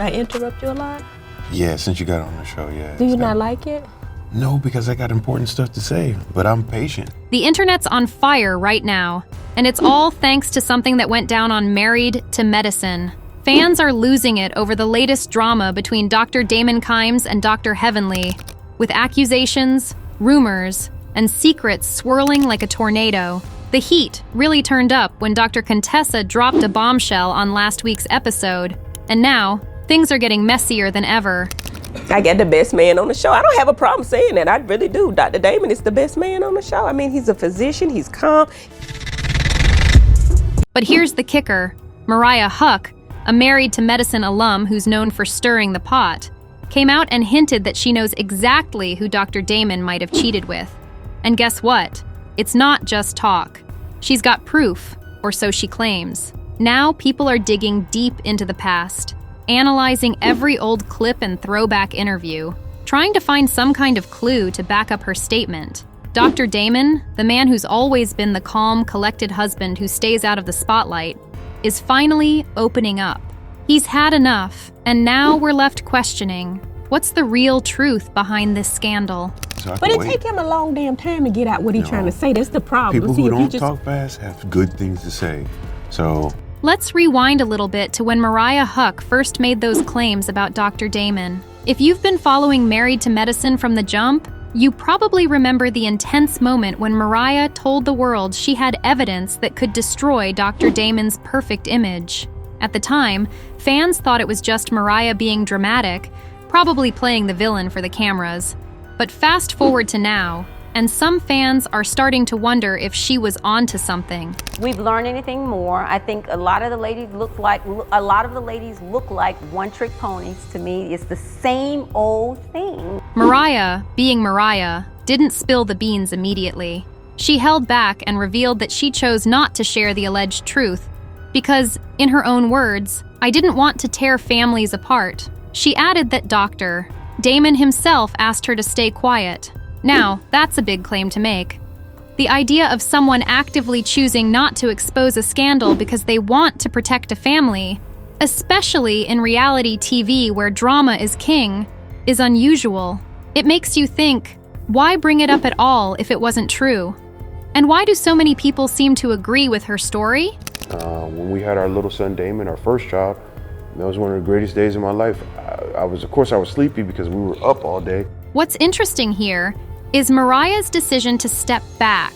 I interrupt you a lot? Yeah, since you got on the show, yeah. Do you not like it? No, because I got important stuff to say, but I'm patient. The internet's on fire right now, and it's all thanks to something that went down on Married to Medicine. Fans are losing it over the latest drama between Dr. Damon Kimes and Dr. Heavenly, with accusations, rumors, and secrets swirling like a tornado. The heat really turned up when Dr. Contessa dropped a bombshell on last week's episode, and now things are getting messier than ever. I get the best man on the show. I don't have a problem saying that. I really do. Dr. Damon is the best man on the show. I mean, he's a physician. He's calm. But here's the kicker. Mariah Huq, a Married to Medicine alum who's known for stirring the pot, came out and hinted that she knows exactly who Dr. Damon might have cheated with. And guess what? It's not just talk. She's got proof, or so she claims. Now people are digging deep into the past, analyzing every old clip and throwback interview, trying to find some kind of clue to back up her statement. Dr. Damon, the man who's always been the calm, collected husband who stays out of the spotlight, is finally opening up. He's had enough, and now we're left questioning, what's the real truth behind this scandal? But it take him a long damn time to get out what he's trying to say. That's the problem. People who don't talk fast have good things to say. So let's rewind a little bit to when Mariah Huq first made those claims about Dr. Damon. If you've been following Married to Medicine from the jump, you probably remember the intense moment when Mariah told the world she had evidence that could destroy Dr. Damon's perfect image. At the time, fans thought it was just Mariah being dramatic, probably playing the villain for the cameras. But fast forward to now, and some fans are starting to wonder if she was onto something. We've learned anything more. I think a lot of the ladies look like one-trick ponies to me. It's the same old thing. Mariah, being Mariah, didn't spill the beans immediately. She held back and revealed that she chose not to share the alleged truth because, in her own words, "I didn't want to tear families apart." She added that Dr. Damon himself asked her to stay quiet. Now, that's a big claim to make. The idea of someone actively choosing not to expose a scandal because they want to protect a family, especially in reality TV where drama is king, is unusual. It makes you think, why bring it up at all if it wasn't true? And why do so many people seem to agree with her story? When we had our little son Damon, our first child, that was one of the greatest days of my life. I was sleepy because we were up all day. What's interesting here is Mariah's decision to step back.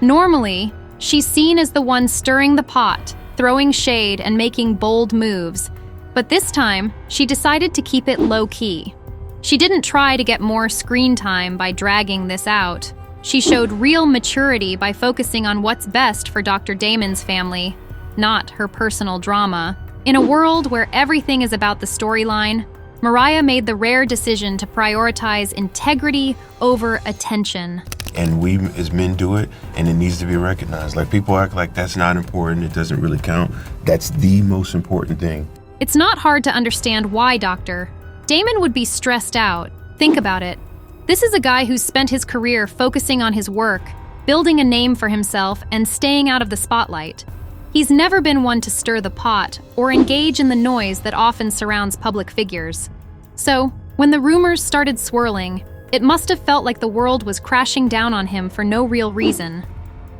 Normally, she's seen as the one stirring the pot, throwing shade and making bold moves. But this time, she decided to keep it low-key. She didn't try to get more screen time by dragging this out. She showed real maturity by focusing on what's best for Dr. Damon's family, not her personal drama. In a world where everything is about the storyline, Mariah made the rare decision to prioritize integrity over attention. And we as men do it, and it needs to be recognized. Like, people act like that's not important, it doesn't really count. That's the most important thing. It's not hard to understand why Dr. Damon would be stressed out. Think about it. This is a guy who's spent his career focusing on his work, building a name for himself, and staying out of the spotlight. He's never been one to stir the pot or engage in the noise that often surrounds public figures. So, when the rumors started swirling, it must have felt like the world was crashing down on him for no real reason.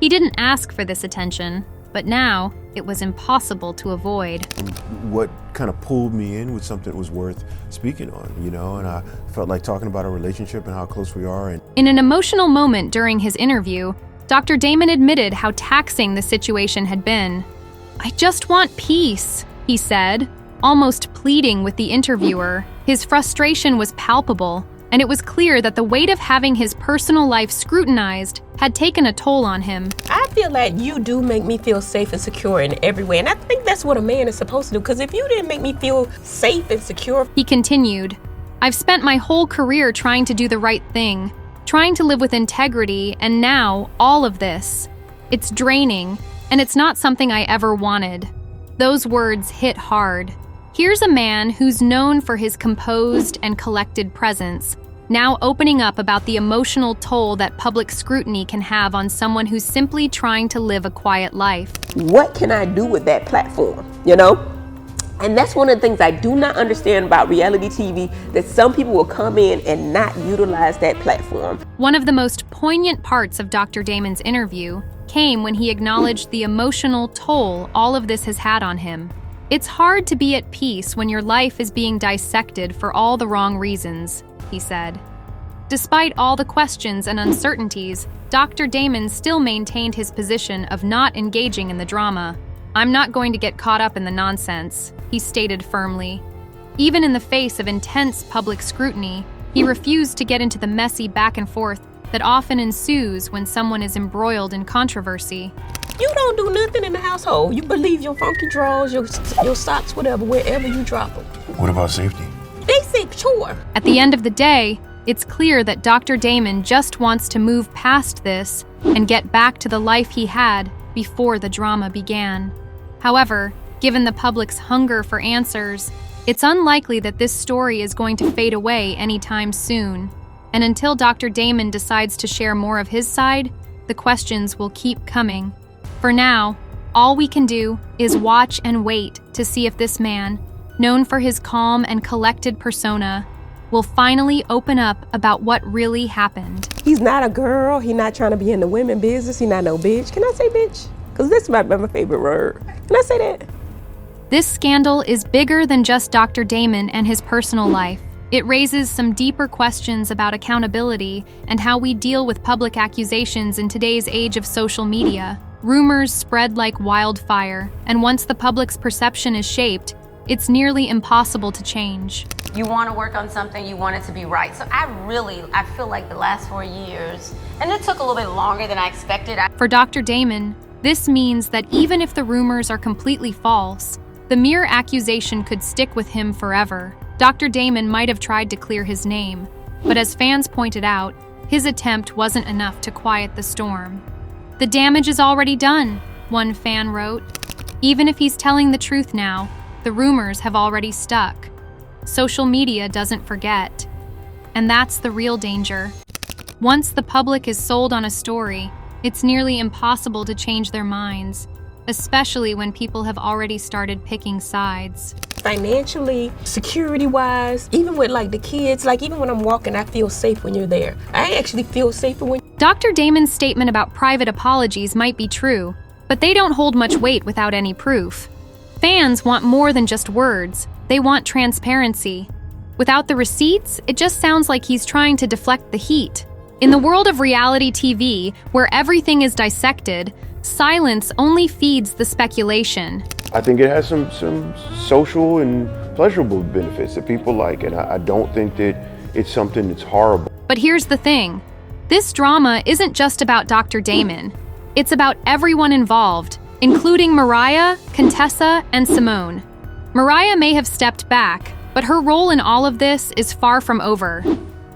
He didn't ask for this attention, but now it was impossible to avoid. What kind of pulled me in was something that was worth speaking on, and I felt like talking about our relationship and how close we are. In an emotional moment during his interview, Dr. Damon admitted how taxing the situation had been. "I just want peace," he said, almost pleading with the interviewer. His frustration was palpable, and it was clear that the weight of having his personal life scrutinized had taken a toll on him. I feel like you do make me feel safe and secure in every way, and I think that's what a man is supposed to do, because if you didn't make me feel safe and secure... He continued, "I've spent my whole career trying to do the right thing, trying to live with integrity, and now, all of this. It's draining, and it's not something I ever wanted." Those words hit hard. Here's a man who's known for his composed and collected presence, now opening up about the emotional toll that public scrutiny can have on someone who's simply trying to live a quiet life. What can I do with that platform, And that's one of the things I do not understand about reality TV, that some people will come in and not utilize that platform. One of the most poignant parts of Dr. Damon's interview came when he acknowledged the emotional toll all of this has had on him. It's hard to be at peace when your life is being dissected for all the wrong reasons, he said. Despite all the questions and uncertainties, Dr. Damon still maintained his position of not engaging in the drama. "I'm not going to get caught up in the nonsense," he stated firmly. Even in the face of intense public scrutiny, he refused to get into the messy back and forth that often ensues when someone is embroiled in controversy. You don't do nothing in the household. You believe your funky drawers, your socks, whatever, wherever you drop them. What about safety? Basic, sure. At the end of the day, it's clear that Dr. Damon just wants to move past this and get back to the life he had before the drama began. However, given the public's hunger for answers, it's unlikely that this story is going to fade away anytime soon. And until Dr. Damon decides to share more of his side, the questions will keep coming. For now, all we can do is watch and wait to see if this man, known for his calm and collected persona, will finally open up about what really happened. He's not a girl. He's not trying to be in the women business. He's not no bitch. Can I say bitch? Because this is my favorite word. Can I say that? This scandal is bigger than just Dr. Damon and his personal life. It raises some deeper questions about accountability and how we deal with public accusations in today's age of social media. Rumors spread like wildfire, and once the public's perception is shaped, it's nearly impossible to change. You want to work on something, you want it to be right. So I feel like the last 4 years, and it took a little bit longer than I expected. For Dr. Damon, this means that even if the rumors are completely false, the mere accusation could stick with him forever. Dr. Damon might have tried to clear his name, but as fans pointed out, his attempt wasn't enough to quiet the storm. "The damage is already done," one fan wrote. "Even if he's telling the truth now, the rumors have already stuck. Social media doesn't forget. And that's the real danger. Once the public is sold on a story, it's nearly impossible to change their minds, especially when people have already started picking sides." Financially, security-wise, even with like the kids, like even when I'm walking, I feel safe when you're there. I actually feel safer when... Dr. Damon's statement about private apologies might be true, but they don't hold much weight without any proof. Fans want more than just words. They want transparency. Without the receipts, it just sounds like he's trying to deflect the heat. In the world of reality TV, where everything is dissected, silence only feeds the speculation. I think it has some social and pleasurable benefits that people like, and I don't think that it's something that's horrible. But here's the thing. This drama isn't just about Dr. Damon. It's about everyone involved, including Mariah, Contessa, and Simone. Mariah may have stepped back, but her role in all of this is far from over.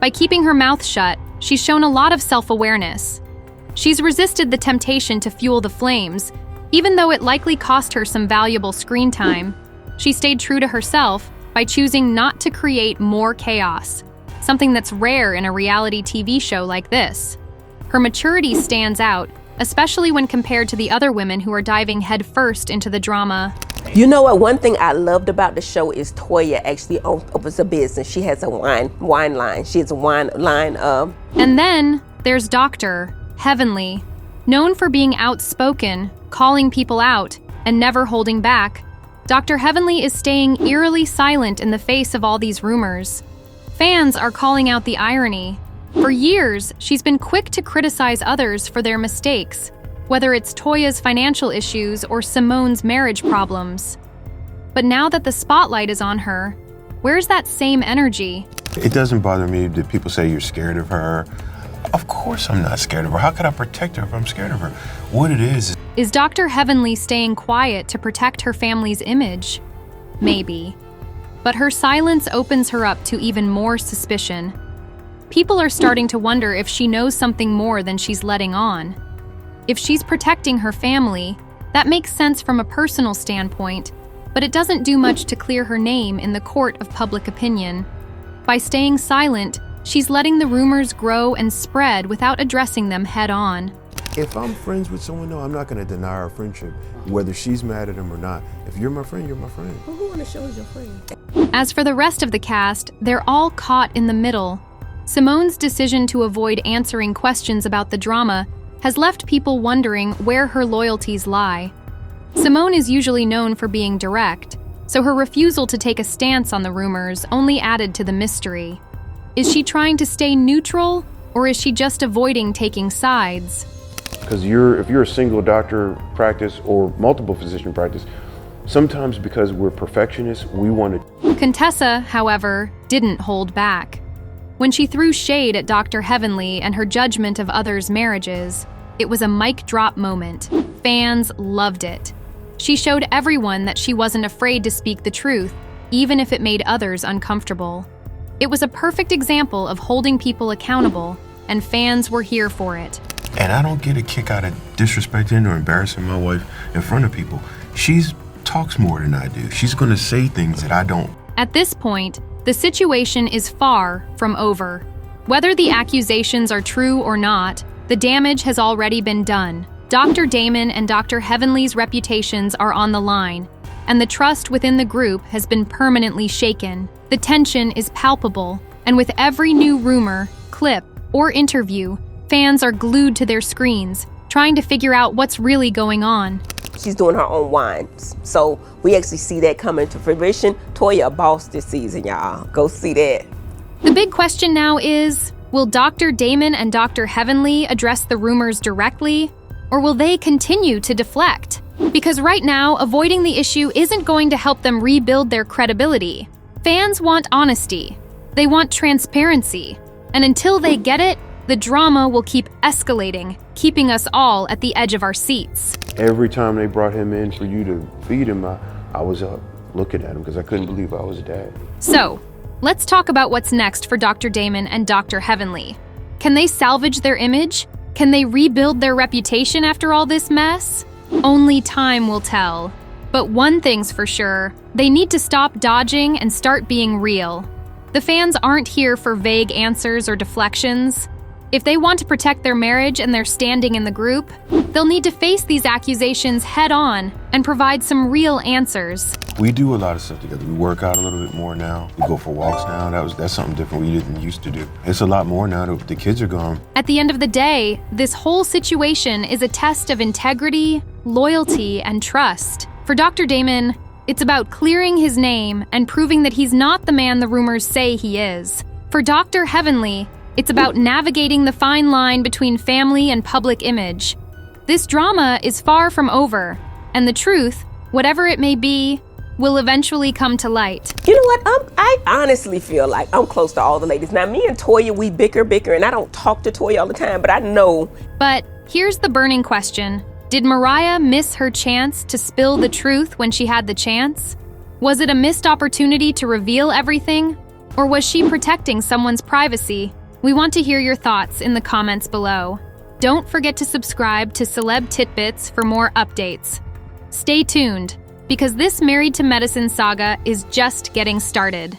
By keeping her mouth shut, she's shown a lot of self-awareness. She's resisted the temptation to fuel the flames. Even though it likely cost her some valuable screen time, she stayed true to herself by choosing not to create more chaos, something that's rare in a reality TV show like this. Her maturity stands out, especially when compared to the other women who are diving headfirst into the drama. You know what? One thing I loved about the show is Toya actually opens a business. She has a wine line. She has a wine line. And then there's Dr. Heavenly, known for being outspoken, calling people out, and never holding back. Dr. Heavenly is staying eerily silent in the face of all these rumors. Fans are calling out the irony. For years, she's been quick to criticize others for their mistakes, whether it's Toya's financial issues or Simone's marriage problems. But now that the spotlight is on her, where's that same energy? It doesn't bother me that people say you're scared of her. Of course I'm not scared of her. How could I protect her if I'm scared of her? What it is... Is Dr. Heavenly staying quiet to protect her family's image? Maybe. But her silence opens her up to even more suspicion. People are starting to wonder if she knows something more than she's letting on. If she's protecting her family, that makes sense from a personal standpoint, but it doesn't do much to clear her name in the court of public opinion. By staying silent, she's letting the rumors grow and spread without addressing them head on. If I'm friends with someone, no, I'm not gonna deny our friendship, whether she's mad at him or not. If you're my friend, you're my friend. Well, who on the show is your friend? As for the rest of the cast, they're all caught in the middle. Simone's decision to avoid answering questions about the drama has left people wondering where her loyalties lie. Simone is usually known for being direct, so her refusal to take a stance on the rumors only added to the mystery. Is she trying to stay neutral, or is she just avoiding taking sides? Because if you're a single doctor practice or multiple physician practice, sometimes because we're perfectionists, we want to. Contessa, however, didn't hold back. When she threw shade at Dr. Heavenly and her judgment of others' marriages, it was a mic drop moment. Fans loved it. She showed everyone that she wasn't afraid to speak the truth, even if it made others uncomfortable. It was a perfect example of holding people accountable, and fans were here for it. And I don't get a kick out of disrespecting or embarrassing my wife in front of people. She talks more than I do. She's gonna say things that I don't. At this point, the situation is far from over. Whether the accusations are true or not, the damage has already been done. Dr. Damon and Dr. Heavenly's reputations are on the line, and the trust within the group has been permanently shaken. The tension is palpable, and with every new rumor, clip, or interview, fans are glued to their screens, trying to figure out what's really going on. She's doing her own wines. So we actually see that coming to fruition. Toya a boss this season, y'all. Go see that. The big question now is, will Dr. Damon and Dr. Heavenly address the rumors directly, or will they continue to deflect? Because right now, avoiding the issue isn't going to help them rebuild their credibility. Fans want honesty. They want transparency. And until they get it, the drama will keep escalating, keeping us all at the edge of our seats. Every time they brought him in for you to feed him, I was up looking at him because I couldn't believe I was a dad. So, let's talk about what's next for Dr. Damon and Dr. Heavenly. Can they salvage their image? Can they rebuild their reputation after all this mess? Only time will tell. But one thing's for sure, they need to stop dodging and start being real. The fans aren't here for vague answers or deflections. If they want to protect their marriage and their standing in the group, they'll need to face these accusations head on and provide some real answers. We do a lot of stuff together. We work out a little bit more now. We go for walks now. That's something different we didn't used to do. It's a lot more now that the kids are gone. At the end of the day, this whole situation is a test of integrity, loyalty, and trust. For Dr. Damon, it's about clearing his name and proving that he's not the man the rumors say he is. For Dr. Heavenly, it's about navigating the fine line between family and public image. This drama is far from over, and the truth, whatever it may be, will eventually come to light. You know what? I honestly feel like I'm close to all the ladies. Now, me and Toya, we bicker, and I don't talk to Toya all the time, but I know. But here's the burning question. Did Mariah miss her chance to spill the truth when she had the chance? Was it a missed opportunity to reveal everything? Or was she protecting someone's privacy? We want to hear your thoughts in the comments below. Don't forget to subscribe to Celeb Titbits for more updates. Stay tuned, because this Married to Medicine saga is just getting started.